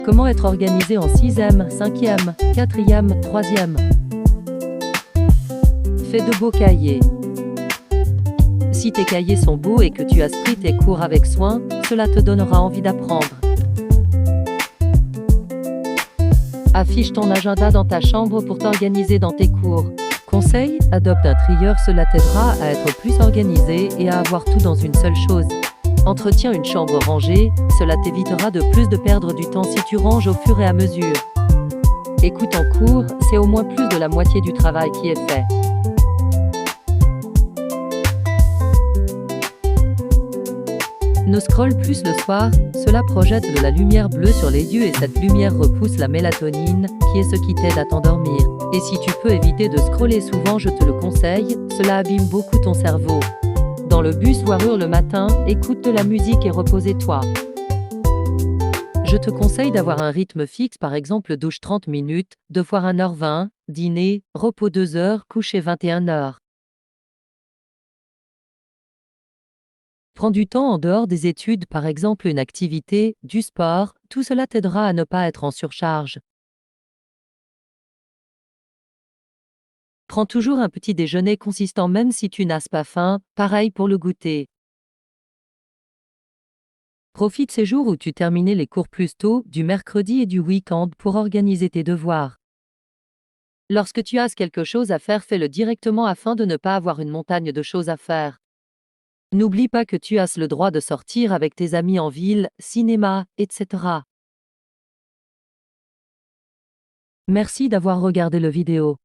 Comment être organisé en 6e, 5e, 4e, 3e? Fais de beaux cahiers. Si tes cahiers sont beaux et que tu as pris tes cours avec soin, cela te donnera envie d'apprendre. Affiche ton agenda dans ta chambre pour t'organiser dans tes cours. Conseil, adopte un trieur, cela t'aidera à être plus organisé et à avoir tout dans une seule chose. Entretiens une chambre rangée, cela t'évitera de perdre du temps si tu ranges au fur et à mesure. Écoute en cours, c'est au moins plus de la moitié du travail qui est fait. Ne scrolle plus le soir, cela projette de la lumière bleue sur les yeux et cette lumière repousse la mélatonine, qui est ce qui t'aide à t'endormir. Et si tu peux éviter de scroller souvent, je te le conseille, cela abîme beaucoup ton cerveau. Dans le bus ou le matin, écoute de la musique et repose-toi. Je te conseille d'avoir un rythme fixe, par exemple douche 30 minutes, devoir 1h20, dîner, repos 2h, coucher 21h. Prends du temps en dehors des études, par exemple une activité, du sport, tout cela t'aidera à ne pas être en surcharge. Prends toujours un petit déjeuner consistant même si tu n'as pas faim, pareil pour le goûter. Profite ces jours où tu termines les cours plus tôt, du mercredi et du week-end pour organiser tes devoirs. Lorsque tu as quelque chose à faire, fais-le directement afin de ne pas avoir une montagne de choses à faire. N'oublie pas que tu as le droit de sortir avec tes amis en ville, cinéma, etc. Merci d'avoir regardé le vidéo.